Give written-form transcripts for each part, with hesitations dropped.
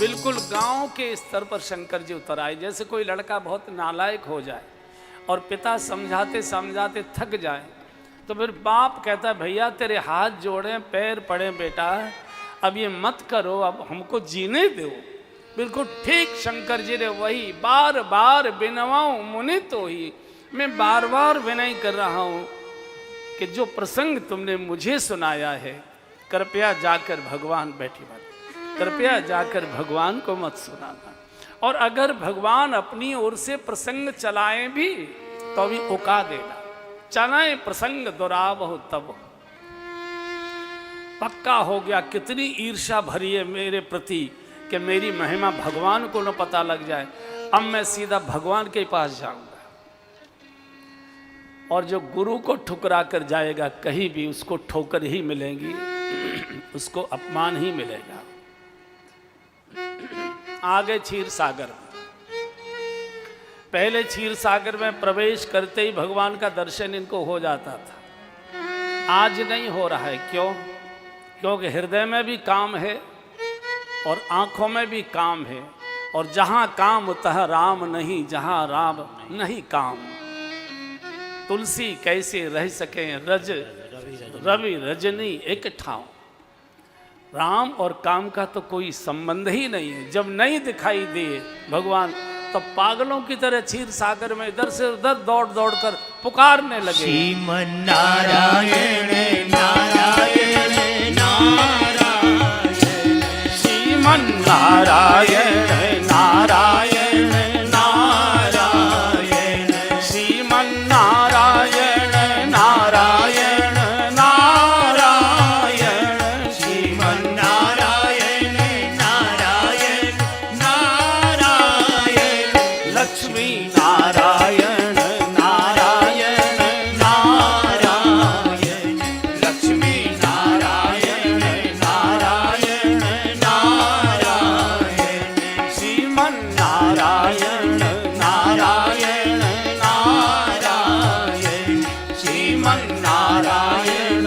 बिल्कुल गांव के स्तर पर शंकर जी उतर आए। जैसे कोई लड़का बहुत नालायक हो जाए और पिता समझाते समझाते थक जाए, तो फिर बाप कहता है भैया तेरे हाथ जोड़े पैर पड़े बेटा, अब ये मत करो, अब हमको जीने दो। बिल्कुल ठीक शंकर जी ने वही बार बार बिनवाऊं मुनि तो ही, मैं बार बार विनय कर रहा हूं कि जो प्रसंग तुमने मुझे सुनाया है, कृपया जाकर भगवान, बैठी बात, कृपया जाकर भगवान को मत सुनाना। और अगर भगवान अपनी ओर से प्रसंग चलाएं भी तो भी उका देना, चलाएं प्रसंग दुरावह तब। पक्का हो गया कितनी ईर्ष्या भरी है मेरे प्रति कि मेरी महिमा भगवान को न पता लग जाए, अब मैं सीधा भगवान के पास जाऊंगा। और जो गुरु को ठुकरा कर जाएगा कहीं भी, उसको ठोकर ही मिलेगी, उसको अपमान ही मिलेगा। आगे क्षीर सागर में, पहले क्षीर सागर में प्रवेश करते ही भगवान का दर्शन इनको हो जाता था। आज नहीं हो रहा है। क्यों? क्योंकि हृदय में भी काम है और आंखों में भी काम है, और जहां काम तह राम नहीं, जहां राम नहीं काम। तुलसी कैसे रह सके रज रवि रजनी एक ठाव। राम और काम का तो कोई संबंध ही नहीं है। जब नहीं दिखाई दिए भगवान, तो पागलों की तरह क्षीर सागर में इधर से उधर दौड़ दौड़ कर पुकारने लगे, श्रीमन नारायण नारायण नारायण, श्रीमन नारायण नारायण नारायण, श्रीमन नारायण नारायण नारायण, श्रीमन नारायण नारायण नारायण, लक्ष्मी नारायण नारायण नारायण, लक्ष्मी नारायण नारायण नारायण, श्रीमन नारायण नारायण नारायण, श्रीमन नारायण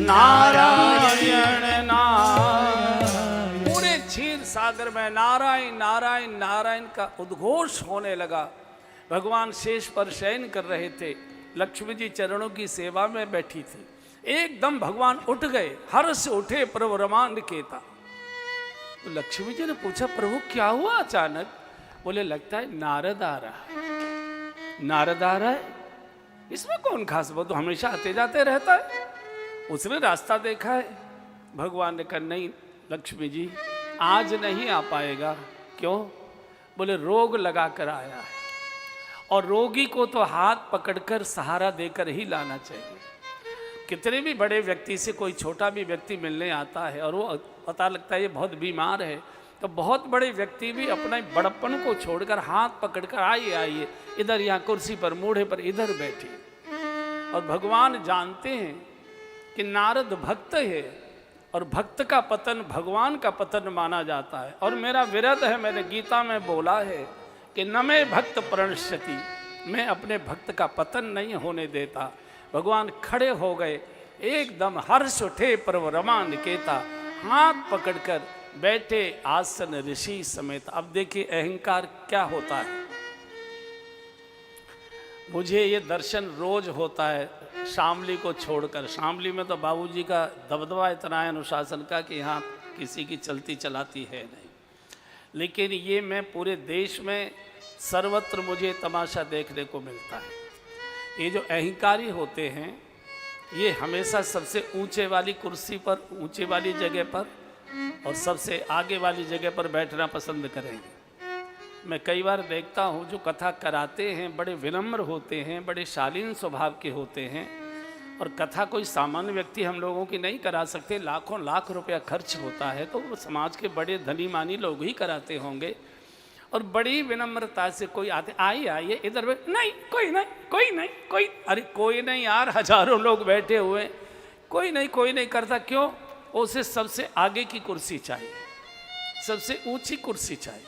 नारायण नारायण। पूरे क्षीर सागर में नारायण नारायण नारायण का उद्घोष होने लगा। भगवान शेष पर शयन कर रहे थे, लक्ष्मी जी चरणों की सेवा में बैठी थी। एकदम भगवान उठ गए, हर्ष उठे प्रभु रमान केता। तो लक्ष्मी जी ने पूछा प्रभु क्या हुआ अचानक? बोले लगता है नारद आ रहा है। नारद आ रहा है, इसमें कौन खास? वो तो हमेशा आते जाते रहता है, उसने रास्ता देखा है। भगवान ने कहा नहीं लक्ष्मी जी, आज नहीं आ पाएगा। क्यों? बोले रोग लगा कर आया है, और रोगी को तो हाथ पकड़कर सहारा देकर ही लाना चाहिए। कितने भी बड़े व्यक्ति से कोई छोटा भी व्यक्ति मिलने आता है और वो पता लगता है ये बहुत बीमार है, तो बहुत बड़े व्यक्ति भी अपने बड़प्पन को छोड़कर हाथ पकड़कर आइए आइए, इधर यहाँ कुर्सी पर मूढ़े पर इधर बैठिए। और भगवान जानते हैं कि नारद भक्त है, और भक्त का पतन भगवान का पतन माना जाता है। और मेरा विरध है, मैंने गीता में बोला है कि न मैं भक्त प्रणश्यति, मैं अपने भक्त का पतन नहीं होने देता। भगवान खड़े हो गए, एकदम हर्ष उठे प्रभु रमान केता, हाथ पकड़कर बैठे आसन ऋषि समेत। अब देखिए अहंकार क्या होता है। मुझे ये दर्शन रोज होता है शामली को छोड़कर। शामली में तो बाबूजी का दबदबा इतना है अनुशासन का कि यहाँ किसी की चलती चलाती है नहीं। लेकिन ये मैं पूरे देश में सर्वत्र मुझे तमाशा देखने को मिलता है। ये जो अहंकारी होते हैं, ये हमेशा सबसे ऊंचे वाली कुर्सी पर, ऊंचे वाली जगह पर और सबसे आगे वाली जगह पर बैठना पसंद करेंगे। मैं कई बार देखता हूँ जो कथा कराते हैं बड़े विनम्र होते हैं, बड़े शालीन स्वभाव के होते हैं, और कथा कोई सामान्य व्यक्ति हम लोगों की नहीं करा सकते। लाखों लाख रुपया खर्च होता है, तो वो समाज के बड़े धनी मानी लोग ही कराते होंगे। और बड़ी विनम्रता से कोई आते, आइए इधर नहीं कोई नहीं कोई नहीं कोई, अरे कोई नहीं यार, हजारों लोग बैठे हुए, कोई नहीं करता। क्यों? उसे सबसे आगे की कुर्सी चाहिए, सबसे ऊंची कुर्सी चाहिए।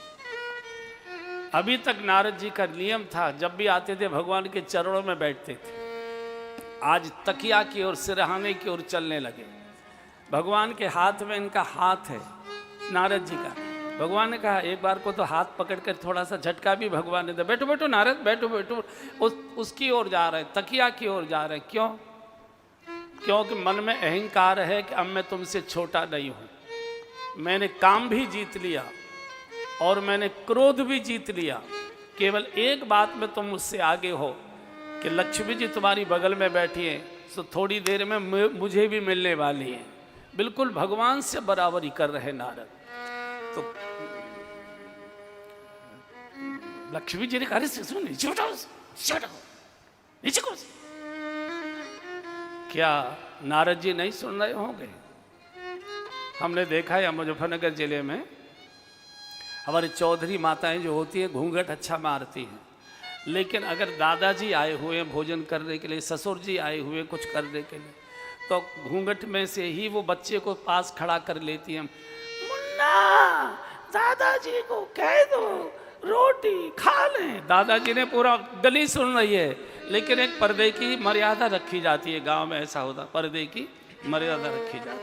अभी तक नारद जी का नियम था, जब भी आते थे भगवान के चरणों में बैठते थे। आज तकिया की ओर, सिरहाने की ओर चलने लगे। भगवान के हाथ में इनका हाथ है, नारद जी का, भगवान ने कहा एक बार को तो हाथ पकड़ कर थोड़ा सा झटका भी भगवान ने दिया, बैठो बैठो नारद बैठो बैठो। उसकी ओर जा रहे, तकिया की ओर जा रहे। क्यों? क्योंकि मन में अहंकार है कि अब मैं तुमसे छोटा नहीं हूं। मैंने काम भी जीत लिया और मैंने क्रोध भी जीत लिया। केवल एक बात में तुम मुझसे आगे हो कि लक्ष्मी जी तुम्हारी बगल में बैठी है, तो थोड़ी देर में मुझे भी मिलने वाली है। बिल्कुल भगवान से बराबरी कर रहे नारद। तो लक्ष्मी जी ने कहा सुन नीचे उठाओ, नीचे को। क्या नारद जी नहीं सुन रहे होंगे? हमने देखा है मुजफ्फरनगर जिले में हमारी चौधरी माताएं जो होती हैं घूंघट अच्छा मारती हैं, लेकिन अगर दादाजी आए हुए हैं भोजन करने के लिए, ससुर जी आए हुए कुछ करने के लिए, तो घूंघट में से ही वो बच्चे को पास खड़ा कर लेती हैं। मुन्ना दादाजी को कह दो रोटी खा लें। दादाजी ने पूरा गली सुन रही है, लेकिन एक पर्दे की मर्यादा रखी जाती है। गांव में ऐसा होता, पर्दे की मर्यादा रखी जाती है।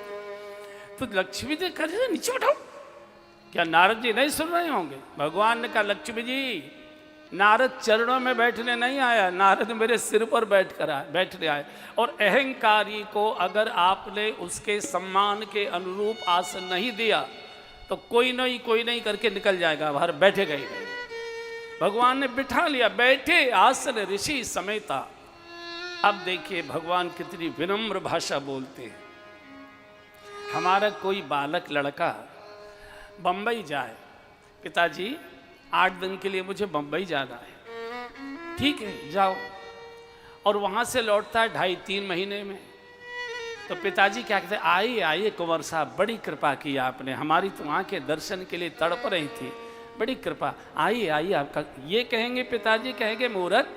तो लक्ष्मी जी कह रहे नीचे उठाओ। क्या नारद जी नहीं सुन रहे होंगे? भगवान ने कहा लक्ष्मी जी नारद चरणों में बैठने नहीं आया, नारद मेरे सिर पर बैठने आए। और अहंकारी को अगर आपने उसके सम्मान के अनुरूप आसन नहीं दिया तो कोई नहीं करके निकल जाएगा बाहर, बैठे गए। भगवान ने बिठा लिया, बैठे आसन ऋषि समेता। अब देखिए भगवान कितनी विनम्र भाषा बोलते हैं। हमारा कोई बालक लड़का बंबई जाए, पिताजी 8 दिन के लिए मुझे बंबई जाना है। ठीक है जाओ। और वहाँ से लौटता है 2.5-3 महीने में। तो पिताजी क्या कहते हैं, आइए कुंवर साहब, बड़ी कृपा की आपने, हमारी तो आंखें दर्शन के लिए तड़प रही थी, बड़ी कृपा, आइए आपका। ये कहेंगे पिताजी, कहेंगे मूर्ख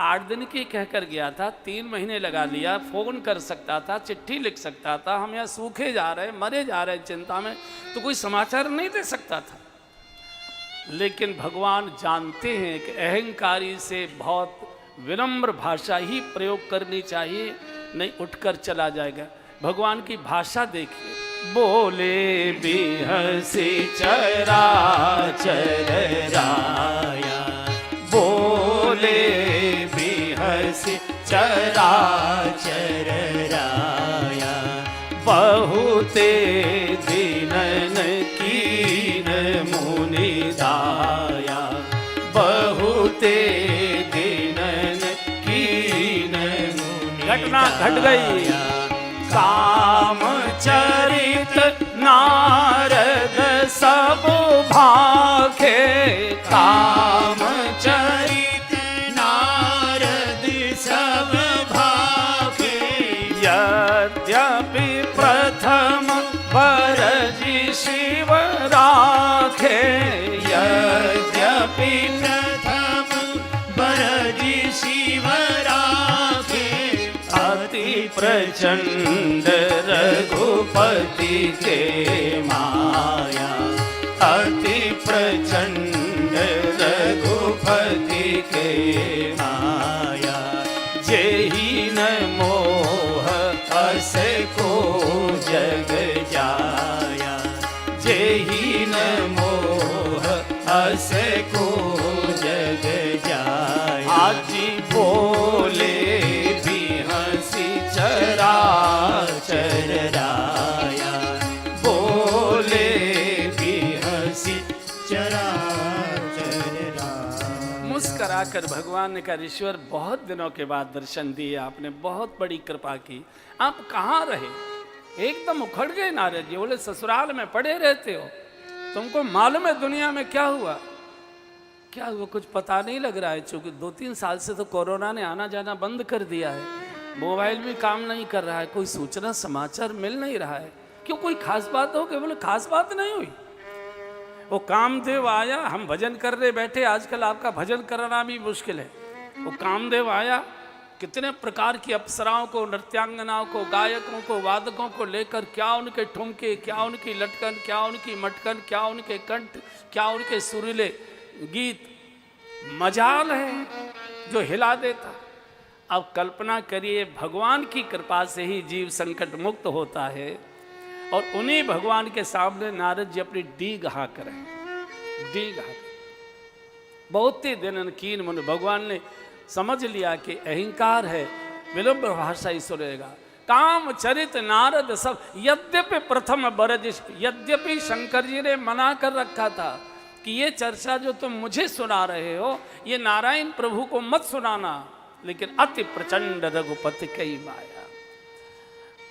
8 दिन की कहकर गया था, 3 महीने लगा लिया, फोन कर सकता था, चिट्ठी लिख सकता था, हम यहाँ सूखे जा रहे हैं, मरे जा रहे हैं चिंता में, तो कोई समाचार नहीं दे सकता था। लेकिन भगवान जानते हैं कि अहंकारी से बहुत विनम्र भाषा ही प्रयोग करनी चाहिए, नहीं उठकर चला जाएगा। भगवान की भाषा देखिए, बोले भी हंसी चराचर राया, बोले भी हंसी चराचर राया, बहुते दीनन कीन मुनि दाया, बहुते दीनन कीन मुनि। घटना घट गई। काम चरित नारद सब भाखे, काम चरित नारद सब भाखे, यद्यपि प्रथम बरजी शिव राखे, यद्यपि प्रथम बरजी शिव राखे, अति प्रचंड रघुपति के माया, अति प्रचंड रघुपति के माया, जेहि न मोह अस को जग जाया, जेहि न मोह अस को जग जाया। आजी बोले भी हंसी चराचर राया, बोले भी हंसी चराचर राया। मुस्कराकर भगवान ने कहा ईश्वर बहुत दिनों के बाद दर्शन दिए आपने, बहुत बड़ी कृपा की। आप कहाँ रहे? एकदम उखड़ गए नारद जी, बोले ससुराल में पड़े रहते हो, तुमको मालूम है दुनिया में क्या हुआ? क्या हुआ कुछ पता नहीं लग रहा है, चूंकि 2-3 साल से तो कोरोना ने आना जाना बंद कर दिया है, मोबाइल भी काम नहीं कर रहा है, कोई सूचना समाचार मिल नहीं रहा है। क्यों कोई खास बात हो गई? बोले खास बात नहीं हुई। वो कामदेव आया, हम भजन कर रहे बैठे, आजकल आपका भजन करना भी मुश्किल है। वो कामदेव आया, कितने प्रकार की अप्सराओं को, नृत्यांगनाओं को, गायकों को, वादकों को लेकर, क्या उनके ठुमके, क्या उनकी लटकन, क्या उनकी मटकन, क्या उनके कंठ, क्या उनके सुरीले गीत, मजाल है जो हिला देता। अब कल्पना करिए भगवान की कृपा से ही जीव संकट मुक्त होता है, और उन्हीं भगवान के सामने नारद जी अपनी डीग हाँक रहे हैं। डीग आ गई। बहुत ही दिन कीन मन भगवान ने समझ लिया कि अहंकार है, विलंब भाषा ईश्वर रहेगा। काम चरित नारद सब, यद्यपि प्रथम बरज, यद्यपि शंकर जी ने मना कर रखा था कि ये चर्चा जो तुम मुझे सुना रहे हो ये नारायण प्रभु को मत सुनाना, लेकिन अति प्रचंड रघुपति कई माया।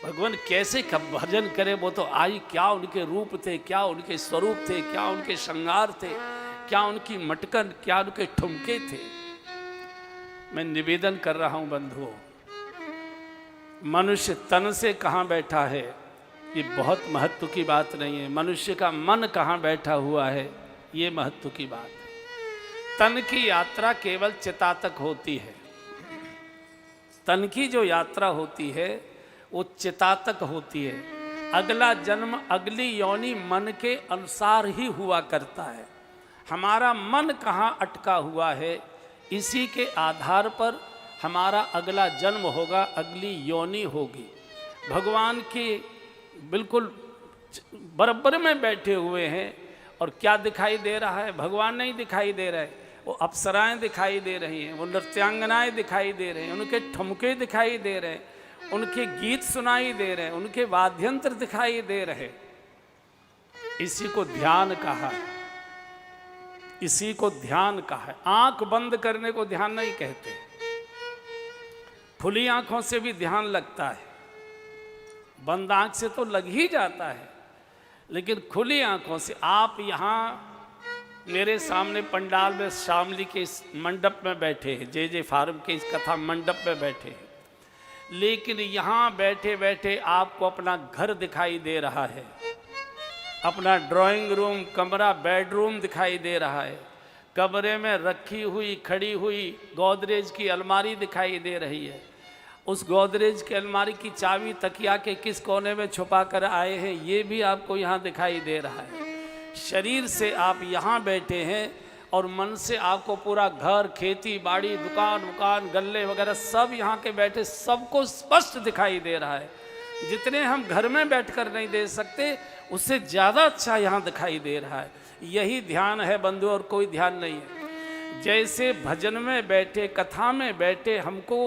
भगवान कैसे कब भजन करे, वो तो आई, क्या उनके रूप थे, क्या उनके स्वरूप थे, क्या उनके श्रृंगार थे, क्या उनकी मटकन, क्या उनके ठुमके थे। मैं निवेदन कर रहा हूं बंधुओं, मनुष्य तन से कहाँ बैठा है ये बहुत महत्व की बात नहीं है, मनुष्य का मन कहाँ बैठा हुआ है ये महत्व की बात है। तन की यात्रा केवल चिता तक होती है, तन की जो यात्रा होती है वो चिता तक होती है। अगला जन्म, अगली योनि मन के अनुसार ही हुआ करता है। हमारा मन कहाँ अटका हुआ है, इसी के आधार पर हमारा अगला जन्म होगा, अगली योनि होगी। भगवान की बिल्कुल बराबर में बैठे हुए हैं और क्या दिखाई दे रहा है? भगवान नहीं दिखाई दे रहे, वो अप्सराएं दिखाई दे रही हैं, वो नृत्यांगनाएं दिखाई दे रहे हैं, उनके ठुमके दिखाई दे रहे हैं, उनके गीत सुनाई दे रहे हैं, उनके वाद्यंत्र दिखाई दे रहे। इसी को ध्यान कहा है, इसी को ध्यान कहा है। आंख बंद करने को ध्यान नहीं कहते, खुली आंखों से भी ध्यान लगता है। बंद आंख से तो लग ही जाता है, लेकिन खुली आंखों से आप यहाँ मेरे सामने पंडाल में शामली के इस मंडप में बैठे हैं, जे फार्म के इस कथा मंडप में बैठे हैं, लेकिन यहाँ बैठे बैठे आपको अपना घर दिखाई दे रहा है, अपना ड्राइंग रूम, कमरा, बेडरूम दिखाई दे रहा है, कमरे में रखी हुई खड़ी हुई गोदरेज की अलमारी दिखाई दे रही है। उस गोदरेज की अलमारी की चाबी तकिया के किस कोने में छुपा कर आए हैं ये भी आपको यहाँ दिखाई दे रहा है। शरीर से आप यहाँ बैठे हैं और मन से आपको पूरा घर, खेती बाड़ी, दुकान गल्ले वगैरह सब यहाँ के बैठे सबको स्पष्ट दिखाई दे रहा है। जितने हम घर में बैठकर नहीं दे सकते उससे ज़्यादा अच्छा यहाँ दिखाई दे रहा है। यही ध्यान है बंधु, और कोई ध्यान नहीं है। जैसे भजन में बैठे, कथा में बैठे हमको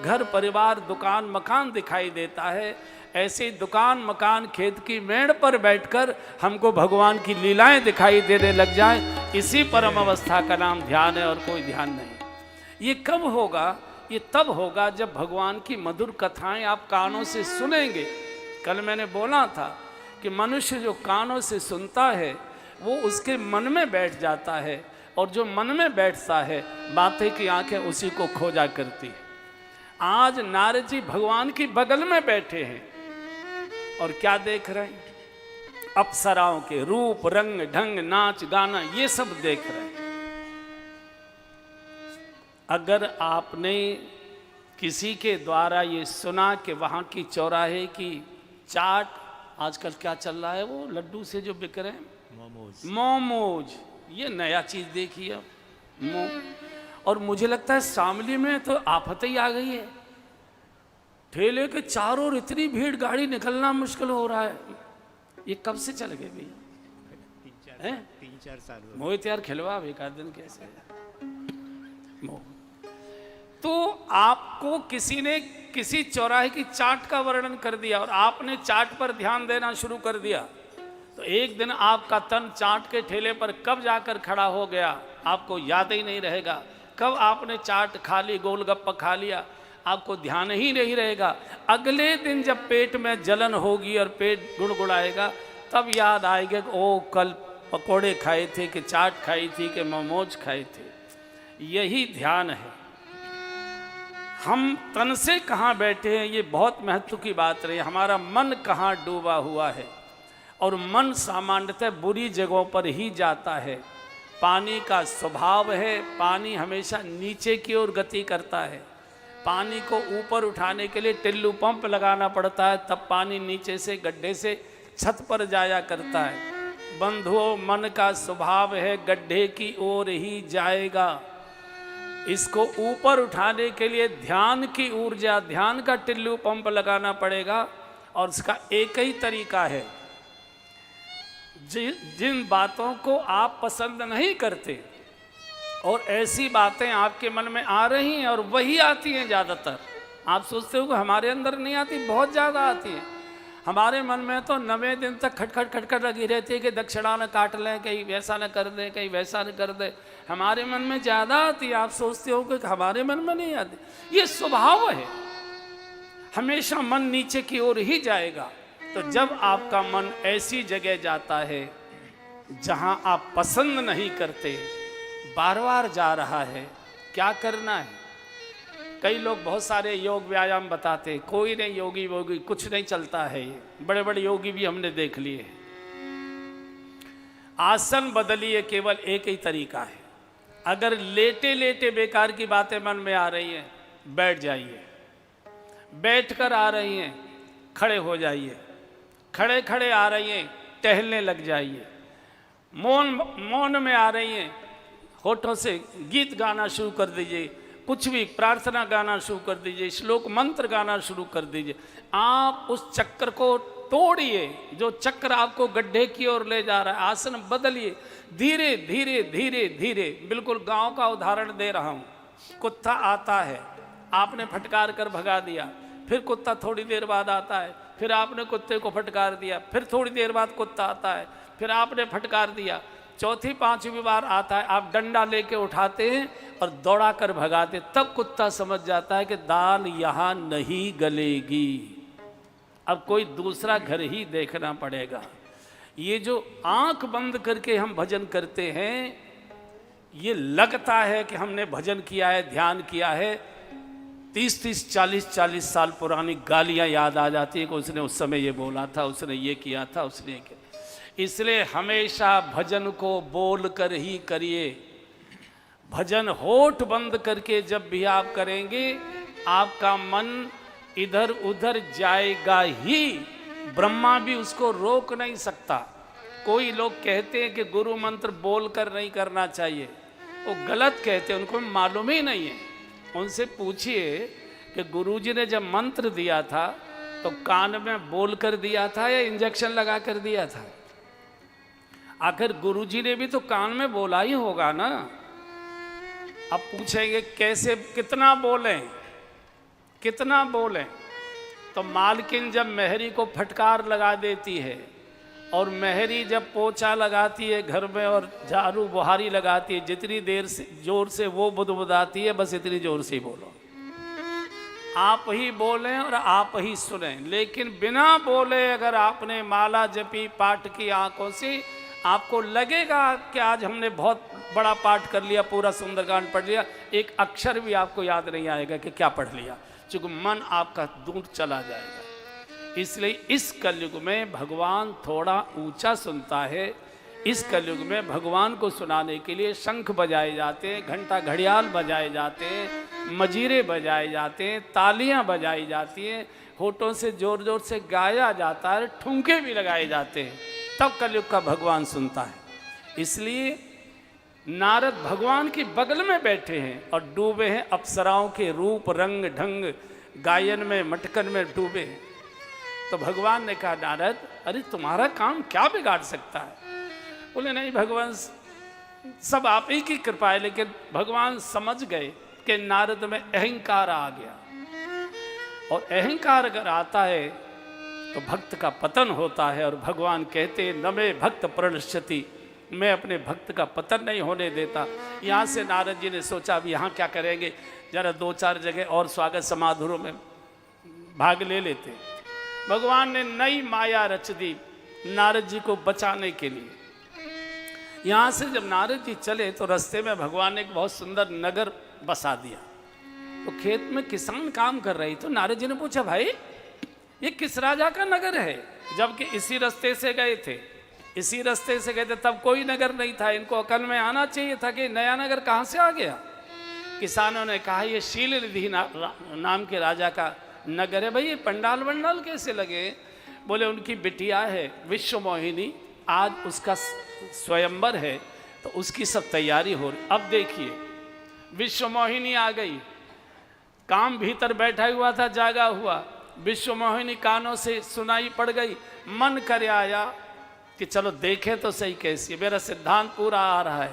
घर परिवार, दुकान मकान दिखाई देता है, ऐसे दुकान मकान खेत की मेड़ पर बैठकर हमको भगवान की लीलाएं दिखाई देने लग जाए, इसी परम अवस्था का नाम ध्यान है और कोई ध्यान नहीं। ये कब होगा? ये तब होगा जब भगवान की मधुर कथाएं आप कानों से सुनेंगे। कल मैंने बोला था कि मनुष्य जो कानों से सुनता है वो उसके मन में बैठ जाता है, और जो मन में बैठता है बातें की आंखें उसी को खोजा करती है। आज नारद जी भगवान की बगल में बैठे हैं और क्या देख रहे हैं? अप्सराओं के रूप, रंग, ढंग, नाच गाना ये सब देख रहे हैं। अगर आपने किसी के द्वारा ये सुना कि वहाँ की चौराहे की चाट, आजकल क्या चल रहा है वो लड्डू से जो बिक रहे हैं, मोमोज, ये नया चीज़ देखी है। और मुझे लगता है शामली में तो आफत ही आ गई है, ठेले के चारों ओर इतनी भीड़, गाड़ी निकलना मुश्किल हो रहा है। ये कब से चल गए भैया? 3-4 साल मोहित यार खिलवा एक आध दिन कैसे। तो आपको किसी ने किसी चौराहे की चाट का वर्णन कर दिया और आपने चाट पर ध्यान देना शुरू कर दिया, तो एक दिन आपका तन चाट के ठेले पर कब जाकर खड़ा हो गया आपको याद ही नहीं रहेगा। कब आपने चाट खा ली, गोलगप्पा खा लिया, आपको ध्यान ही नहीं रहेगा। अगले दिन जब पेट में जलन होगी और पेट गुड़गुड़ाएगा तब याद आएगा कि ओ कल पकोड़े खाए थे, कि चाट खाई थी, कि मोमोज खाए थे। यही ध्यान है। हम तन से कहाँ बैठे हैं ये बहुत महत्व की बात रही। हमारा मन कहाँ डूबा हुआ है, और मन सामान्यतः बुरी जगहों पर ही जाता है। पानी का स्वभाव है, पानी हमेशा नीचे की ओर गति करता है। पानी को ऊपर उठाने के लिए टिल्लू पंप लगाना पड़ता है, तब पानी नीचे से गड्ढे से छत पर जाया करता है। बंधुओं, मन का स्वभाव है गड्ढे की ओर ही जाएगा। इसको ऊपर उठाने के लिए ध्यान की ऊर्जा, ध्यान का टिल्लू पंप लगाना पड़ेगा, और इसका एक ही तरीका है। जिन बातों को आप पसंद नहीं करते और ऐसी बातें आपके मन में आ रही हैं और वही आती हैं ज़्यादातर। आप सोचते हो कि हमारे अंदर नहीं आती, बहुत ज़्यादा आती है। हमारे मन में तो 90 दिन तक खटखट खटखट लगी रहती है कि दक्षिणा न काट लें, कहीं वैसा न कर दें, कहीं वैसा न कर दें। हमारे मन में ज़्यादा आती है, आप सोचते हो कि हमारे मन में नहीं आती। ये स्वभाव है, हमेशा मन नीचे की ओर ही जाएगा। तो जब आपका मन ऐसी जगह जाता है जहां आप पसंद नहीं करते, बार बार जा रहा है, क्या करना है? कई लोग बहुत सारे योग व्यायाम बताते, कोई नहीं योगी वोगी कुछ नहीं चलता है। ये बड़े बड़े योगी भी हमने देख लिए। आसन बदलिए, केवल एक ही तरीका है। अगर लेटे लेटे बेकार की बातें मन में आ रही हैं, बैठ जाइए। बैठकर आ रही हैं, खड़े हो जाइए। खड़े खड़े आ रही हैं, टहलने लग जाइए। मौन में आ रही हैं, होठों से गीत गाना शुरू कर दीजिए, कुछ भी प्रार्थना गाना शुरू कर दीजिए, श्लोक मंत्र गाना शुरू कर दीजिए। आप उस चक्कर को तोड़िए जो चक्र आपको गड्ढे की ओर ले जा रहा है। आसन बदलिए, धीरे धीरे धीरे धीरे। बिल्कुल गांव का उदाहरण दे रहा हूँ। कुत्ता आता है, आपने फटकार कर भगा दिया, फिर कुत्ता थोड़ी देर बाद आता है, फिर आपने कुत्ते को फटकार दिया, फिर थोड़ी देर बाद कुत्ता आता है, फिर आपने फटकार दिया, चौथी पांचवी बार आता है, आप डंडा लेके उठाते हैं और दौड़ा कर भगाते। तब कुत्ता समझ जाता है कि दाल यहाँ नहीं गलेगी, अब कोई दूसरा घर ही देखना पड़ेगा। ये जो आंख बंद करके हम भजन करते हैं, ये लगता है कि हमने भजन किया है, ध्यान किया है। 30-30, 40-40 साल पुरानी गालियां याद आ जाती है कि उसने उस समय ये बोला था, उसने ये किया था, उसने ये किया। इसलिए हमेशा भजन को बोल कर ही करिए। भजन होठ बंद करके जब भी आप करेंगे, आपका मन इधर उधर जाएगा ही। ब्रह्मा भी उसको रोक नहीं सकता। कोई लोग कहते हैं कि गुरु मंत्र बोल कर नहीं करना चाहिए, वो गलत कहते हैं, उनको मालूम ही नहीं है। उनसे पूछिए कि गुरुजी ने जब मंत्र दिया था तो कान में बोल कर दिया था या इंजेक्शन लगा कर दिया था? आखिर गुरुजी ने भी तो कान में बोला ही होगा ना। अब पूछेंगे कैसे, कितना बोलें, कितना बोलें? तो मालकिन जब मेहरी को फटकार लगा देती है और मेहरी जब पोछा लगाती है घर में और झाड़ू बुहारी लगाती है, जितनी देर से जोर से वो बुदबुदाती है, बस इतनी जोर से ही बोलो। आप ही बोलें और आप ही सुनें। लेकिन बिना बोले अगर आपने माला जपी पाठ की आंखों से, आपको लगेगा कि आज हमने बहुत बड़ा पाठ कर लिया, पूरा सुंदरकांड पढ़ लिया, एक अक्षर भी आपको याद नहीं आएगा कि क्या पढ़ लिया, क्योंकि मन आपका दूर चला जाएगा। इसलिए इस कलयुग में भगवान थोड़ा ऊंचा सुनता है। इस कलयुग में भगवान को सुनाने के लिए शंख बजाए जाते हैं, घंटा घड़ियाल बजाए जाते हैं, मजीरे बजाए जाते हैं, तालियां बजाई जाती हैं, होठों से जोर जोर से गाया जाता है, ठुमके भी लगाए जाते हैं, तब कलयुग का भगवान सुनता है। इसलिए नारद भगवान की बगल में बैठे हैं और डूबे हैं अप्सराओं के रूप रंग ढंग, गायन में मटकन में डूबे हैं। तो भगवान ने कहा, नारद अरे तुम्हारा काम क्या बिगाड़ सकता है? बोले नहीं भगवान, सब आप ही की कृपा है। लेकिन भगवान समझ गए कि नारद में अहंकार आ गया, और अहंकार अगर आता है तो भक्त का पतन होता है। और भगवान कहते हैं, न मे भक्त प्रणश्यति, मैं अपने भक्त का पतन नहीं होने देता। यहाँ से नारद जी ने सोचा अब यहाँ क्या करेंगे, जरा 2-4 जगह और स्वागत समारोह में भाग ले लेते। भगवान ने नई माया रच दी नारद जी को बचाने के लिए। यहाँ से जब नारद जी चले तो रास्ते में भगवान ने एक बहुत सुंदर नगर बसा दिया। तो खेत में किसान काम कर रही, तो नारद जी ने पूछा, भाई ये किस राजा का नगर है? जबकि इसी रास्ते से गए थे, इसी रास्ते से गए थे, तब कोई नगर नहीं था। इनको अकल में आना चाहिए था कि नया नगर कहाँ से आ गया। किसानों ने कहा, ये शील निधि नाम के राजा का नगर है। भाई ये पंडाल वंडाल कैसे लगे? बोले उनकी बिटिया है विश्व मोहिनी, आज उसका स्वयंवर है, तो उसकी सब तैयारी हो रही। अब देखिए विश्व मोहिनी आ गई, काम भीतर बैठा हुआ था, जागा हुआ। विश्व मोहिनी कानों से सुनाई पड़ गई, मन कर आया कि चलो देखें तो सही कैसी है। मेरा सिद्धांत पूरा आ रहा है,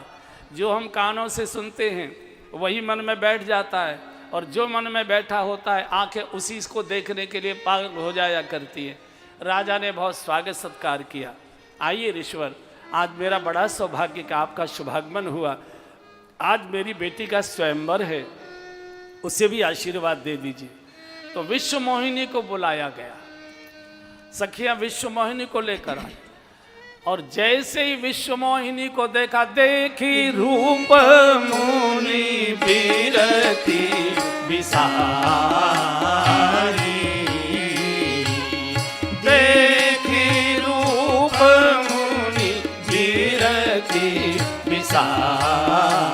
जो हम कानों से सुनते हैं वही मन में बैठ जाता है, और जो मन में बैठा होता है आंखें उसी को देखने के लिए पागल हो जाया करती है। राजा ने बहुत स्वागत सत्कार किया। आइए ऋषवर, आज मेरा बड़ा सौभाग्य कि आपका शुभागमन हुआ। आज मेरी बेटी का स्वयंवर है, उसे भी आशीर्वाद दे दीजिए। तो विश्व मोहिनी को बुलाया गया, सखियां विश्व मोहिनी को लेकर आई, और जैसे ही विश्व मोहिनी को देखा, देखी रूप मुनि बिरती बिसारी, देखी रूप मुनि बिरती बिसारी,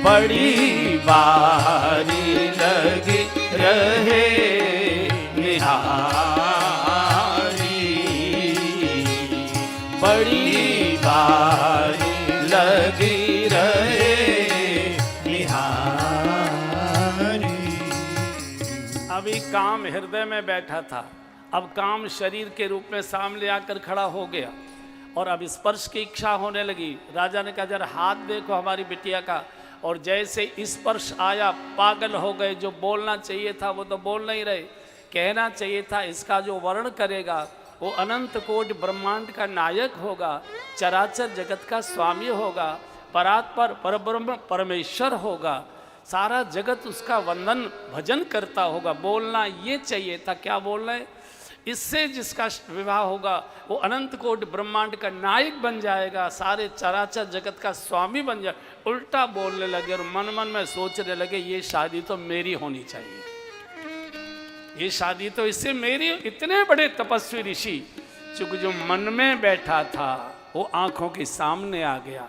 बड़ी बारी लगी रहे निहारी, बड़ी बारी लगी रहे निहारी। अभी काम हृदय में बैठा था, अब काम शरीर के रूप में सामने आकर खड़ा हो गया, और अब स्पर्श की इच्छा होने लगी। राजा ने कहा जरा हाथ देखो हमारी बिटिया का, और जैसे स्पर्श आया पागल हो गए। जो बोलना चाहिए था वो तो बोल नहीं रहे, कहना चाहिए था इसका जो वर्णन करेगा वो अनंत कोटि ब्रह्मांड का नायक होगा, चराचर जगत का स्वामी होगा, परात्पर परब्रह्म परमेश्वर होगा, सारा जगत उसका वंदन भजन करता होगा। बोलना ये चाहिए था, क्या बोलना है? इससे जिसका विवाह होगा वो अनंत कोटि ब्रह्मांड का नायक बन जाएगा, सारे चराचर जगत का स्वामी बन जाए। उल्टा बोलने लगे और मन मन में सोचने लगे ये शादी तो मेरी होनी चाहिए, ये शादी तो इससे मेरी। इतने बड़े तपस्वी ऋषि, चूंकि जो मन में बैठा था वो आंखों के सामने आ गया,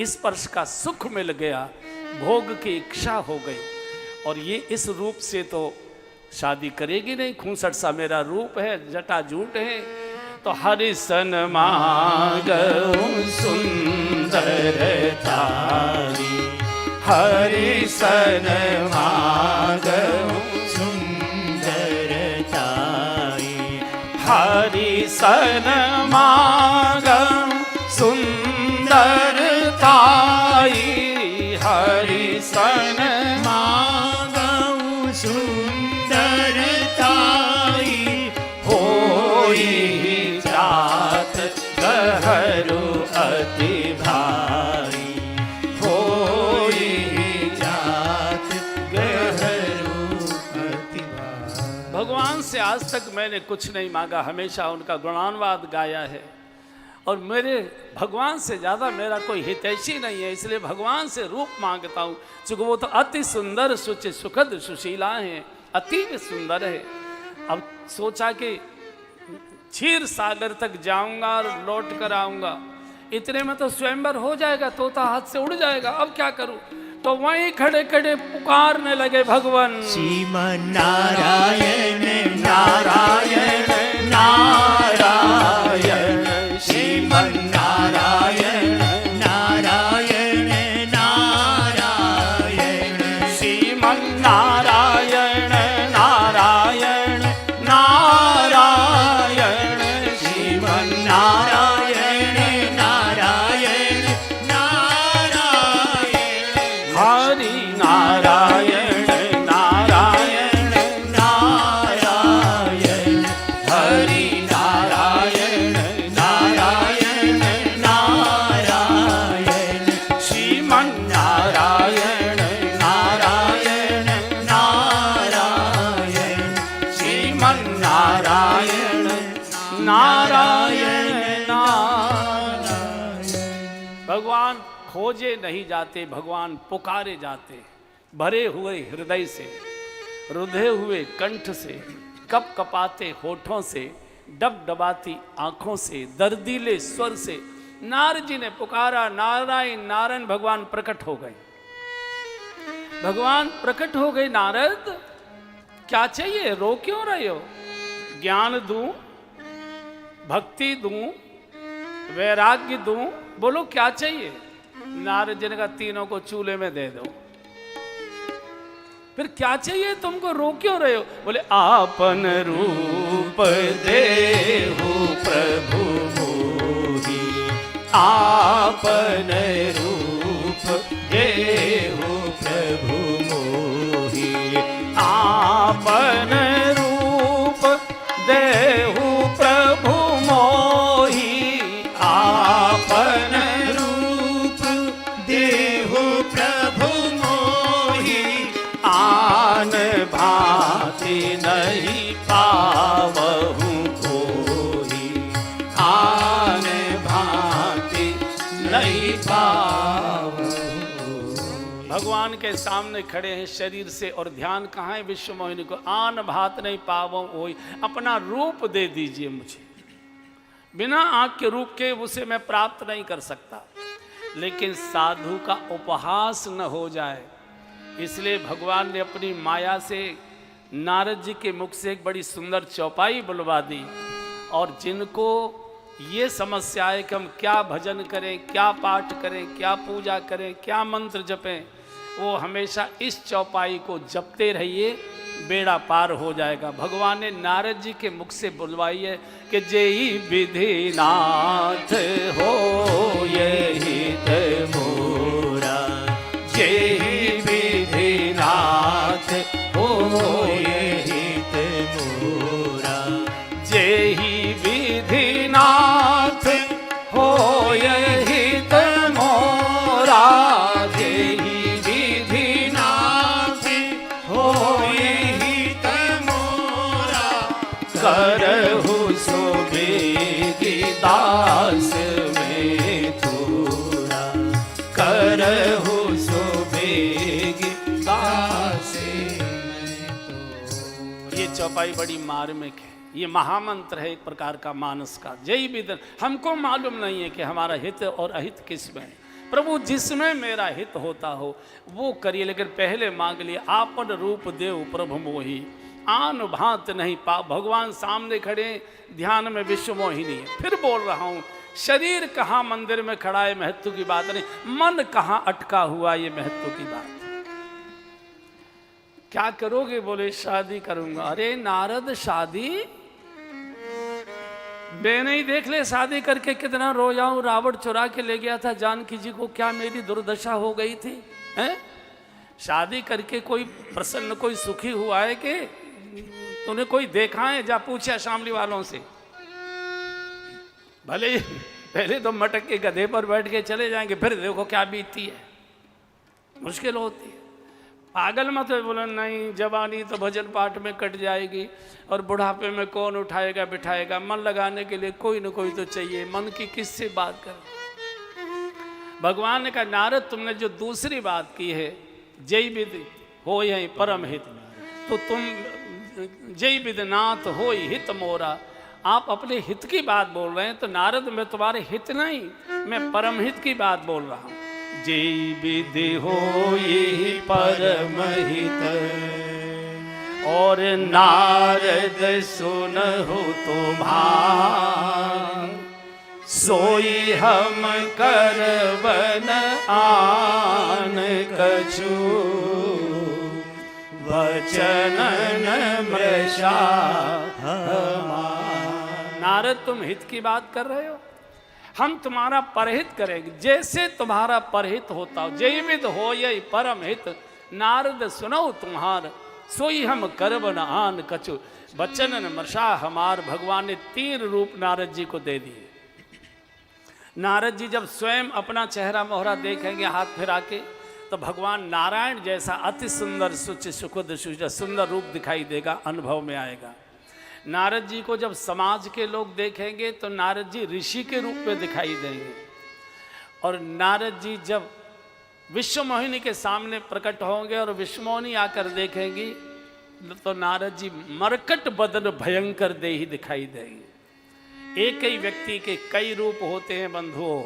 स्पर्श का सुख मिल गया, भोग की इच्छा हो गई, और ये इस रूप से तो शादी करेगी नहीं। खूंसट सा मेरा रूप है, जटा जूट है। तो हरिसन मांगऊं सुंदर तारी, हरिसन मांगऊं सुंदर तारी, हरिसन मांगऊं सुंदर ताई, हरिसन मांगऊं सुंदर ताई, होई जात गहरू अति भारी, होई जात गहरू अति भारी। भगवान से आज तक मैंने कुछ नहीं मांगा, हमेशा उनका गुणानुवाद गाया है, और मेरे भगवान से ज़्यादा मेरा कोई हितैषी नहीं है, इसलिए भगवान से रूप मांगता हूँ। चूँकि वो तो अति सुंदर सुचि सुखद सुशीला हैं, अति सुंदर है। अब सोचा कि क्षीर सागर तक जाऊंगा और लौट कर आऊँगा, इतने में तो स्वयंवर हो जाएगा, तोता हाथ से उड़ जाएगा। अब क्या करूँ? तो वहीं खड़े खड़े पुकारने लगे भगवान, श्रीमन नारायण नारायण नारायण, श्रीमन नारायण नारायण नारायण, श्रीमन नारायण नारायण नारायण, श्रीमन नारायण नारायण नारायण, हरि नारायण नारायण नारायण, हरि नारायण नारायण नारायण, श्रीमन नारायण नारायण नारायण, श्रीमन नारायण नारायण नारायण। भगवान खोजे नहीं जाते, भगवान पुकारे जाते, भरे हुए हृदय से, रुधे हुए कंठ से, कप कपाते होठों से, डबडबाती आंखों से, दर्दीले स्वर से नारद जी ने पुकारा, नारायण नारायण। भगवान प्रकट हो गए, भगवान प्रकट हो गए। नारद क्या चाहिए, रो क्यों रहे हो? ज्ञान दूं, भक्ति दूं, वैराग्य दूं, बोलो क्या चाहिए? नारद जी ने कहा तीनों को चूल्हे में दे दो। फिर क्या चाहिए तुमको, रो क्यों रहे हो? बोले आपन रूप देहु प्रभु मोहि, आपन रूप देहु प्रभु मोहि, आपन रूप देहु प्रभु मोहि, आपन रूप देहु प्रभु मोहि, आन भांति नहीं पावहु कोई, आन भांति नहीं पावहु। भगवान के सामने खड़े हैं शरीर से, और ध्यान कहाँ है विश्व मोहिनी को, आन भात नहीं पावो ओई, अपना रूप दे दीजिए मुझे, बिना आँख के रूप के उसे मैं प्राप्त नहीं कर सकता। लेकिन साधु का उपहास न हो जाए, इसलिए भगवान ने अपनी माया से नारद जी के मुख से एक बड़ी सुंदर चौपाई बुलवा दी, और जिनको ये समस्या है कि हम क्या भजन करें, क्या पाठ करें, क्या पूजा करें, क्या मंत्र जपें, वो हमेशा इस चौपाई को जपते रहिए, बेड़ा पार हो जाएगा। भगवान ने नारद जी के मुख से बुलवाई है कि जेहि विधि नाथ हो यही मोरा, जेहि विधि नाथ हो यही मोरा, जेहि विधि नाथ हो यही मोरा, जेहि विधि नाथ हो यही मोरा, करहु सुबेगी दास में थोड़ा, करहु सुबेगी दास में थोड़ा। ये चौपाई बड़ी मार्मिक है, ये महामंत्र है एक प्रकार का मानस का। जय विदन, हमको मालूम नहीं है कि हमारा हित और अहित किसमें है, प्रभु जिसमें मेरा हित होता हो वो करिए, लेकिन पहले मांग लिए आपन रूप देव प्रभु मोहि, आन भांत नहीं पा। भगवान सामने खड़े, ध्यान में विश्व मोहिनी है। फिर बोल रहा हूँ, शरीर कहाँ मंदिर में खड़ा है महत्व की बात नहीं, मन कहाँ अटका हुआ ये महत्व की बात। क्या करोगे? बोले शादी करूंगा। अरे नारद शादी? मैं नहीं देख ले शादी करके कितना रोया हूं, रावण चुरा के ले गया था जानकी जी को, क्या मेरी दुर्दशा हो गई थी, हैं? शादी करके कोई प्रसन्न, कोई सुखी हुआ है कि तूने कोई देखा है? जा पूछा शामली वालों से। भले ही पहले तो मटक के गधे पर बैठ के चले जाएंगे, फिर देखो क्या बीतती है, मुश्किल होती है। पागल मत हो, बोला नहीं जवानी तो भजन पाठ में कट जाएगी और बुढ़ापे में कौन उठाएगा बिठाएगा, मन लगाने के लिए कोई न कोई तो चाहिए, मन की किससे बात कर। भगवान ने कहा नारद तुमने जो दूसरी बात की है, जय विद हो यही परम हित, तो तुम जय विदनाथ हो हित मोरा, आप अपने हित की बात बोल रहे हैं, तो नारद मैं तुम्हारे हित नहीं, मैं परम हित की बात बोल रहा हूं। जय विधि हो यही परम हित, और नारद सुनहु तुम्हार, सोई हम करवन आन कछु, वचनन मृषा हमार। नारद तुम हित की बात कर रहे हो, हम तुम्हारा परहित करेंगे, जैसे तुम्हारा परहित होता हो। जय विद हो यही परम हित, नारद सुनो तुम्हार, सोई हम करबन आन कछु, वचनन मृषा हमार। भगवान ने 3 रूप नारद जी को दे दिए। नारद जी जब स्वयं अपना चेहरा मोहरा देखेंगे हाथ फिरा के, तो भगवान नारायण जैसा अति सुंदर सुच सुखद सुंदर रूप दिखाई देगा, अनुभव में आएगा। नारद जी को जब समाज के लोग देखेंगे तो नारद जी ऋषि के रूप में दिखाई देंगे, और नारद जी जब विश्व मोहिनी के सामने प्रकट होंगे और विश्व मोहिनी आकर देखेंगी तो नारद जी मरकट बदन भयंकर देही दिखाई देंगे। एक ही व्यक्ति के कई रूप होते हैं बंधुओं,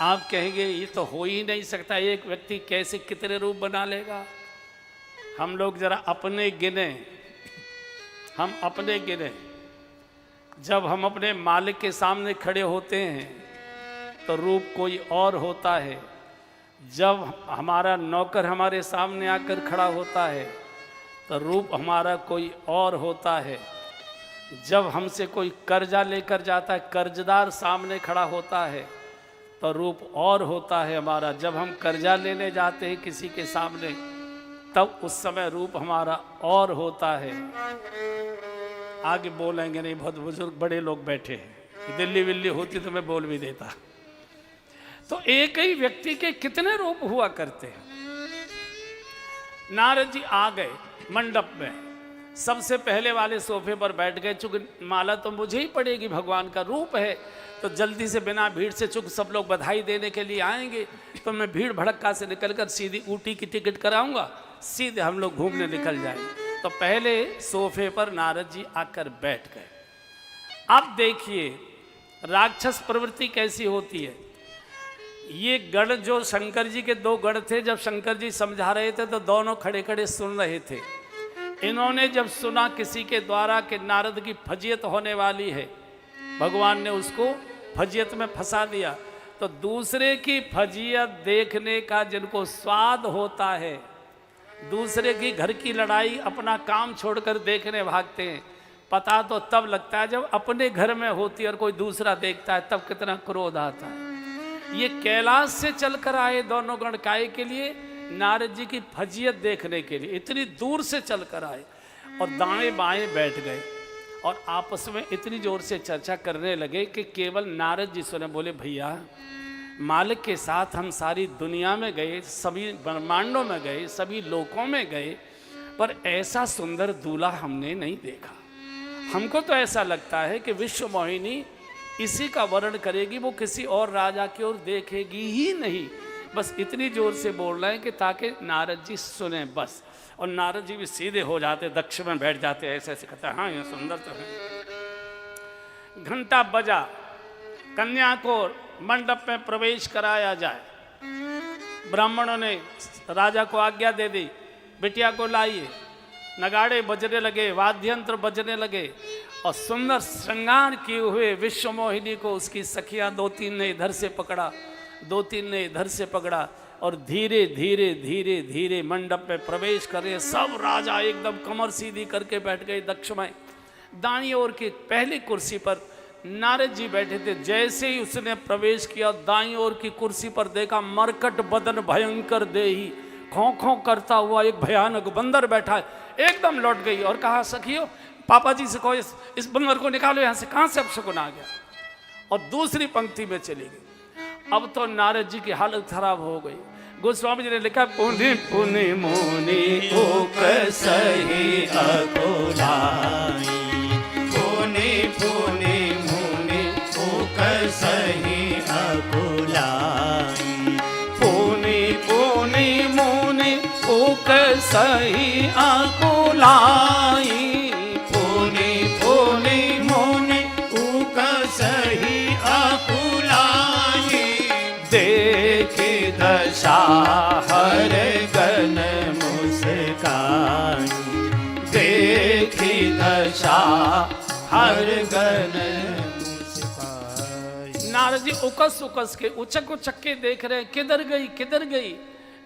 आप कहेंगे ये तो हो ही नहीं सकता, एक व्यक्ति कैसे कितने रूप बना लेगा। हम लोग जरा अपने गिने, हम अपने गिने, जब हम अपने मालिक के सामने खड़े होते हैं तो रूप कोई और होता है, जब हमारा नौकर हमारे सामने आकर खड़ा होता है तो रूप हमारा कोई और होता है। जब हमसे कोई कर्जा लेकर जाता है, कर्जदार सामने खड़ा होता है तो रूप और होता है हमारा। जब हम कर्जा लेने जाते हैं किसी के सामने तब उस समय रूप हमारा और होता है। आगे बोलेंगे नहीं, बहुत बुजुर्ग बड़े लोग बैठे हैं, दिल्ली विल्ली होती तो मैं बोल भी देता। तो एक ही व्यक्ति के कितने रूप हुआ करते हैं। नारद जी आ गए मंडप में, सबसे पहले वाले सोफे पर बैठ गए। चूंकि माला तो मुझे ही पड़ेगी, भगवान का रूप है, तो जल्दी से बिना भीड़ से, चूंकि सब लोग बधाई देने के लिए आएंगे तो मैं भीड़ भड़क्का से निकलकर सीधी ऊटी की टिकट कराऊंगा, सीधे हम लोग घूमने निकल जाएंगे। तो पहले सोफे पर नारद जी आकर बैठ गए। अब देखिए राक्षस प्रवृत्ति कैसी होती है। ये गण जो शंकर जी के दो गण थे, जब शंकर जी समझा रहे थे तो दोनों खड़े खड़े सुन रहे थे। इन्होंने जब सुना किसी के द्वारा कि नारद की फजीयत होने वाली है, भगवान ने उसको फजीयत में फंसा दिया, तो दूसरे की फजीयत देखने का जिनको स्वाद होता है, दूसरे की घर की लड़ाई अपना काम छोड़कर देखने भागते हैं। पता तो तब लगता है जब अपने घर में होती है और कोई दूसरा देखता है, तब कितना क्रोध आता है। ये कैलाश से चलकर आए दोनों गण काय के लिए, नारद जी की फजीयत देखने के लिए इतनी दूर से चलकर आए और दाएं बाएं बैठ गए और आपस में इतनी जोर से चर्चा करने लगे कि केवल नारद जी सुने। बोले भैया, मालिक के साथ हम सारी दुनिया में गए, सभी ब्रह्मांडों में गए, सभी लोकों में गए, पर ऐसा सुंदर दूल्हा हमने नहीं देखा। हमको तो ऐसा लगता है कि विश्व मोहिनी इसी का वर्णन करेगी, वो किसी और राजा की ओर देखेगी ही नहीं। बस इतनी जोर से बोल रहे हैं कि ताकि नारद जी सुने बस। और नारद जी भी सीधे हो जाते, दक्ष में बैठ जाते, ऐसे ऐसे कहते हैं हाँ ये सुंदर तो है। घंटा बजा, कन्या को मंडप में प्रवेश कराया जाए। ब्राह्मणों ने राजा को आज्ञा दे दी, बिटिया को लाइए। नगाड़े बजने लगे, वाद्यंत्र बजने लगे और सुंदर श्रृंगार किए हुए विश्व मोहिनी को उसकी सखियां दो तीन ने इधर से पकड़ा, दो तीन ने इधर से पकड़ा और धीरे धीरे धीरे धीरे मंडप में प्रवेश करे। सब राजा एकदम कमर सीधी करके बैठ गए दक्ष में। दाईं ओर की पहली कुर्सी पर नारद जी बैठे थे। जैसे ही उसने प्रवेश किया, दाईं ओर की कुर्सी पर देखा मरकट बदन भयंकर देही, खों खों करता हुआ एक भयानक बंदर बैठा है। एकदम लौट गई और कहा सखियो, पापा जी से कहो इस बंदर को निकालो यहाँ से, कहाँ से अपशकुन आ गया। और दूसरी पंक्ति में चली गई। अब तो नारद जी की हालत खराब हो गई। गोस्वामी जी ने लिखा, पुनि पुनि मुनि ओक सही अकुलाई, पुनि पुनि मुनि ओक सही अकुलाई, पुनि पुनि मुनि ओक सही अकुलाई, पुनि पुनि मुनि ओक सही अकुलाई, देखी दशा हर गन मुस्काई, देखी दशा हर गन मुस्काई। नारद जी उकस उकस के उचक उचक के देख रहे, किधर गई किधर गई।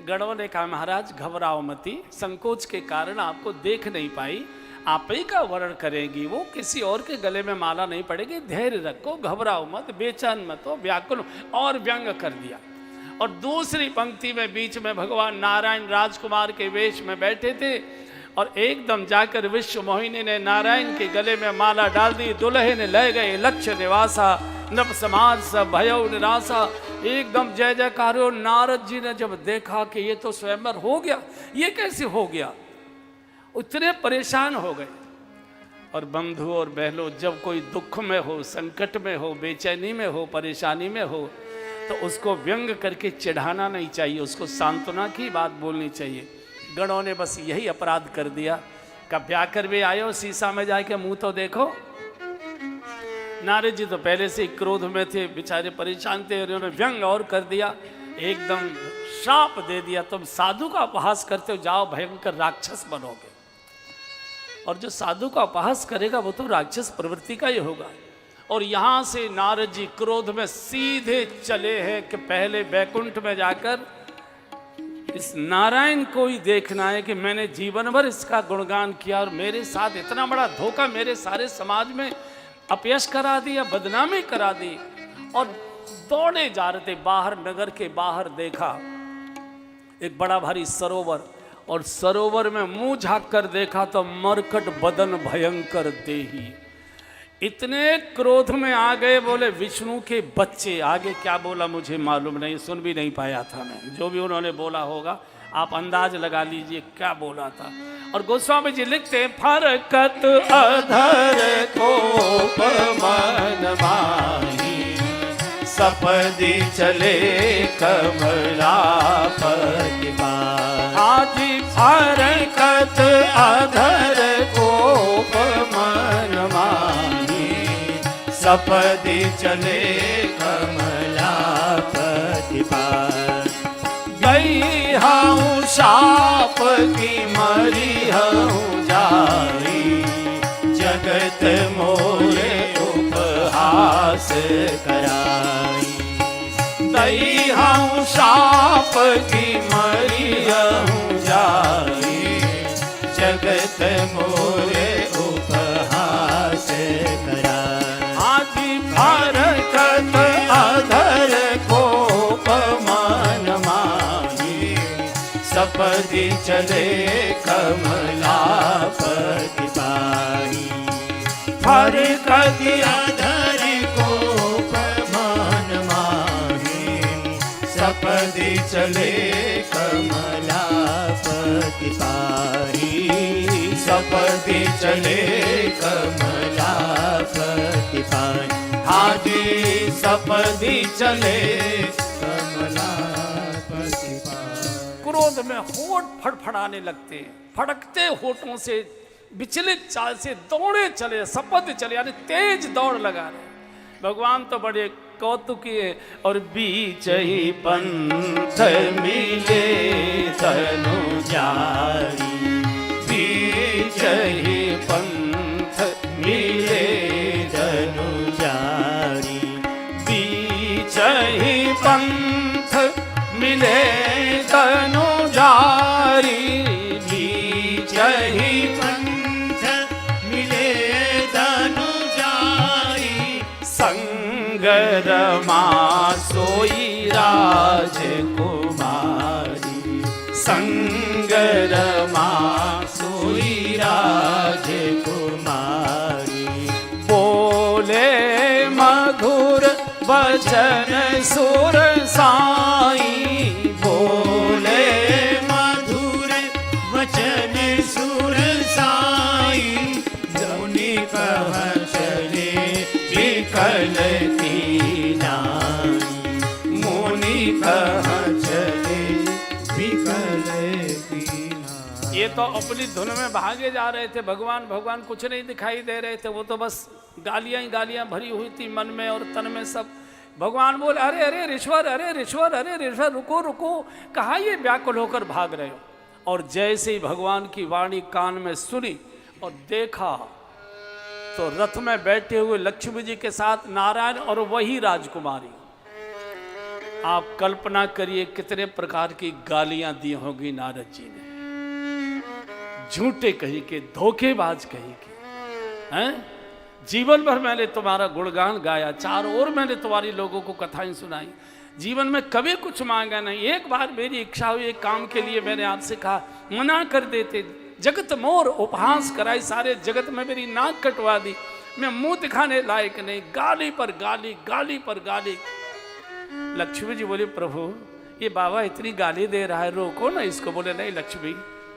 गणों ने कहा महाराज घबराओ मती, संकोच के कारण आपको देख नहीं पाई, आप ही का वर्ण करेंगी, वो किसी और के गले में माला नहीं पड़ेगी, धैर्य रखो, घबराओ मत, बेचैन मत हो, व्याकुल। और व्यंग कर दिया। और दूसरी पंक्ति में बीच में भगवान नारायण राजकुमार के वेश में बैठे थे और एकदम जाकर विश्व मोहिनी ने नारायण के गले में माला डाल दी। दुल्हे ने ले गए लक्ष्य निवासा, नव समाज सब भयउ निराशा। एकदम जय जयकार। नारद जी ने जब देखा कि ये तो स्वयंवर हो गया, ये कैसे हो गया, उतने परेशान हो गए। और बंधु और बहनों, जब कोई दुख में हो, संकट में हो, बेचैनी में हो, परेशानी में हो, तो उसको व्यंग करके चिढ़ाना नहीं चाहिए, उसको सांत्वना की बात बोलनी चाहिए। गणों ने बस यही अपराध कर दिया। कब ब्याकर भी आयो, शीशा में जाके मुंह तो देखो। नारद जी तो पहले से ही क्रोध में थे, बेचारे परेशान थे, और उन्होंने व्यंग और कर दिया, एकदम श्राप दे दिया, तुम साधु का उपहास करते हो, जाओ भयंकर राक्षस बनोगे। और जो साधु का उपहास करेगा वो तो राक्षस प्रवृत्ति का ही होगा। और यहाँ से नारद जी क्रोध में सीधे चले हैं कि पहले बैकुंठ में जाकर इस नारायण को ही देखना है कि मैंने जीवन भर इसका गुणगान किया और मेरे साथ इतना बड़ा धोखा, मेरे सारे समाज में अपयश करा दिया, बदनामी करा दी। और दौड़े जा रहे थे बाहर, नगर के बाहर देखा एक बड़ा भारी सरोवर, और सरोवर में मुंह झाँक कर देखा तो मरकट बदन भयंकर देही। इतने क्रोध में आ गए, बोले विष्णु के बच्चे। आगे क्या बोला मुझे मालूम नहीं, सुन भी नहीं पाया था मैं। जो भी उन्होंने बोला होगा आप अंदाज लगा लीजिए क्या बोला था। और गोस्वामी जी लिखते हैं, फरकत अधर कोप मन माही, सपदी चले कमलापति पार। आदि फरकत अधर कोप मन माही, सपदी चले कमलापति पार। गई हूँ शाप की मरी हूँ जाई, जगत मोरे उपहास कराई। गई हूँ शाप की मरी हूँ जाई, जगत मोरे उपहास कराई। आदि फरकत अधर कोप मन माही, सपदी चले कमलापति पाई। फरकत अधर कोप मन माही, सपदी चले कमलापति पाई। सपदी चले कमलापति पाई। हाजी सपदी चले कमलापति पाई। क्रोध में होठ फड़फड़ाने लगते, फड़कते होठों से विचलित चाल से दौड़े चले, शपथ चले, यानी तेज दौड़ लगा रहे। भगवान तो बड़े कौतुकी और बीच ही पंथ मिले तनु जारी, बीच ही पंथ मिले तनु जारी, बीच ही पंथ मिले तनु जारी, बीच ही पंथ मिले तनु जारी। संगरमा सोई राजकुमारी, संगरमा सोई राजकुमारी। बोले मधुर वचन सुर साई, बोले मधुर वचन सुर साई। जौनी कह चले विकल की नाई, मुनि कह चले विकल की नाई। ये तो अपनी धुन में भागे जा रहे थे। भगवान भगवान कुछ नहीं दिखाई दे रहे थे, वो तो बस गालियां ही गालियां भरी हुई थी मन में और तन में सब। भगवान बोले, अरे अरे ऋषवर, अरे ऋषवर, अरे ऋषवर, रुको रुको, कहाँ ये व्याकुल होकर भाग रहे हो। और जैसे ही भगवान की वाणी कान में सुनी और देखा तो रथ में बैठे हुए लक्ष्मी जी के साथ नारायण और वही राजकुमारी। आप कल्पना करिए कितने प्रकार की गालियां दी होगी नारद जी ने, झूठे कही के, धोखेबाज कही के, हैं? जीवन भर मैंने तुम्हारा गुणगान गाया, चारों ओर मैंने तुम्हारी लोगों को कथाएं सुनाई, जीवन में कभी कुछ मांगा नहीं। एक बार मेरी इच्छा हुई, एक काम के लिए मैंने आपसे कहा, मना कर देते। जगत मोर उपहास कराई, सारे जगत में मेरी नाक कटवा दी, मैं मुंह दिखाने लायक नहीं, गाली पर गाली, गाली पर गाली। लक्ष्मी जी बोली, प्रभु ये बाबा इतनी गाली दे रहा है, रोको ना इसको। बोले, नहीं लक्ष्मी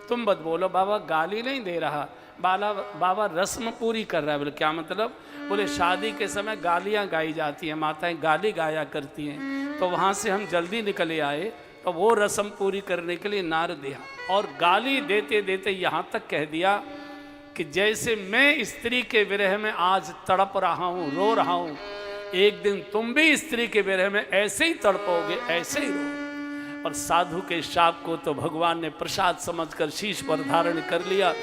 तुम मत बोलो, बाबा गाली नहीं दे रहा, बाबा रस्म पूरी कर रहा है। बोले, क्या मतलब? बोले, शादी के समय गालियाँ गाई जाती हैं, माताएं गाली गाया करती हैं, तो वहाँ से हम जल्दी निकले आए, तो वो रस्म पूरी करने के लिए नार दिया। और गाली देते देते यहाँ तक कह दिया कि जैसे मैं स्त्री के विरह में आज तड़प रहा हूँ, रो रहा हूँ, एक दिन तुम भी स्त्री के विरह में ऐसे ही तड़पोगे, ऐसे ही रो। और साधु के शाप को तो भगवान ने प्रसाद समझकर शीश पर धारण कर लिया,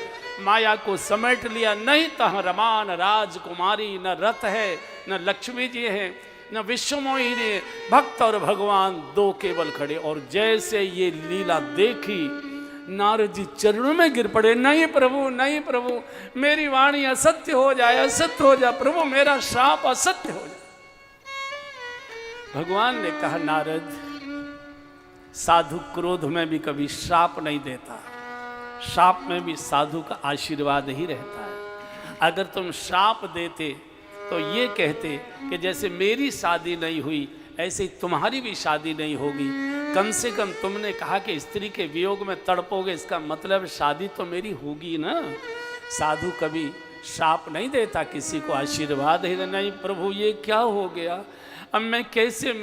माया को समेट लिया। नहीं तह रमान राजकुमारी, न रथ है न लक्ष्मी जी हैं, न विश्वमोही ने, भक्त और भगवान दो केवल खड़े। और जैसे ये लीला देखी, नारद जी चरणों में गिर पड़े। नहीं प्रभु, नहीं प्रभु, मेरी वाणी असत्य हो जाए, असत्य हो जाए प्रभु, मेरा श्राप असत्य हो जाए। भगवान ने कहा, नारद, साधु क्रोध में भी कभी श्राप नहीं देता, श्राप में भी साधु का आशीर्वाद ही रहता है। अगर तुम श्राप देते तो ये कहते कि जैसे मेरी शादी नहीं हुई ऐसे ही तुम्हारी भी शादी नहीं होगी। कम से कम तुमने कहा कि स्त्री के वियोग में तड़पोगे, इसका मतलब शादी तो मेरी होगी ना। साधु कभी श्राप नहीं देता, किसी को आशीर्वाद ही नहीं। प्रभु ये क्या हो गया, अब मैं कैसे,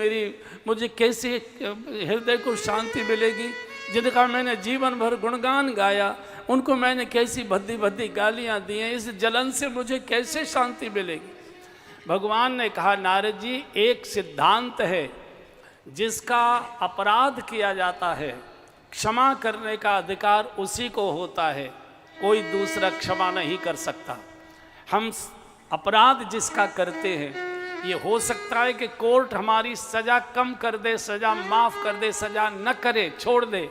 मुझे कैसे हृदय को शांति मिलेगी। जिनका मैंने जीवन भर गुणगान गाया, उनको मैंने कैसी भद्दी भद्दी गालियां दी हैं, इस जलन से मुझे कैसे शांति मिलेगी। भगवान ने कहा, नारद जी, एक सिद्धांत है, जिसका अपराध किया जाता है क्षमा करने का अधिकार उसी को होता है, कोई दूसरा क्षमा नहीं कर सकता। हम अपराध जिसका करते हैं, ये हो सकता है कि कोर्ट हमारी सज़ा कम कर दे, सज़ा माफ़ कर दे, सज़ा न करे, छोड़ दे,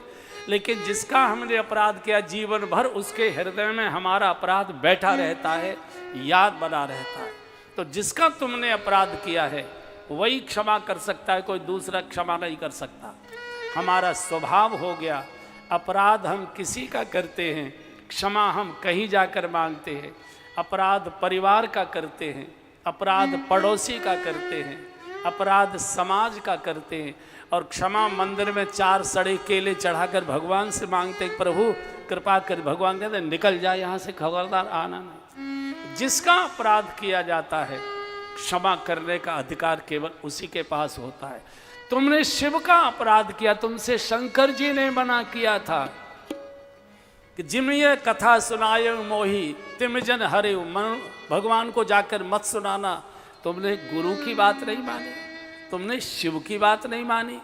लेकिन जिसका हमने अपराध किया जीवन भर उसके हृदय में हमारा अपराध बैठा रहता है, याद बना रहता है। तो जिसका तुमने अपराध किया है वही क्षमा कर सकता है, कोई दूसरा क्षमा नहीं कर सकता। हमारा स्वभाव हो गया, अपराध हम किसी का करते हैं, क्षमा हम कहीं जाकर मांगते हैं। अपराध परिवार का करते हैं, अपराध पड़ोसी का करते हैं, अपराध समाज का करते हैं, और क्षमा मंदिर में 4 सड़े केले चढ़ाकर भगवान से मांगते हैं, प्रभु कृपा कर। भगवान कहते हैं, निकल जाए यहाँ से, खबरदार आना नहीं। जिसका अपराध किया जाता है क्षमा करने का अधिकार केवल उसी के पास होता है। तुमने शिव का अपराध किया, तुमसे शंकर जी ने मना किया था कि जिम ये कथा सुनाए मोही तिम जन हरे, भगवान को जाकर मत सुनाना। तुमने गुरु की बात नहीं मानी, तुमने शिव की बात नहीं मानी,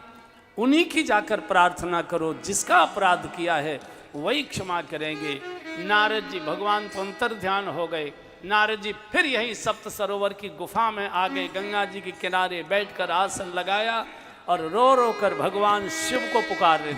उन्हीं की जाकर प्रार्थना करो। जिसका अपराध किया है वही क्षमा करेंगे। नारद जी भगवान तो अंतर ध्यान हो गए। नारद जी फिर यही सप्त सरोवर की गुफा में आ गए, गंगा जी के किनारे बैठकर आसन लगाया और रो रो कर भगवान शिव को पुकार रहे।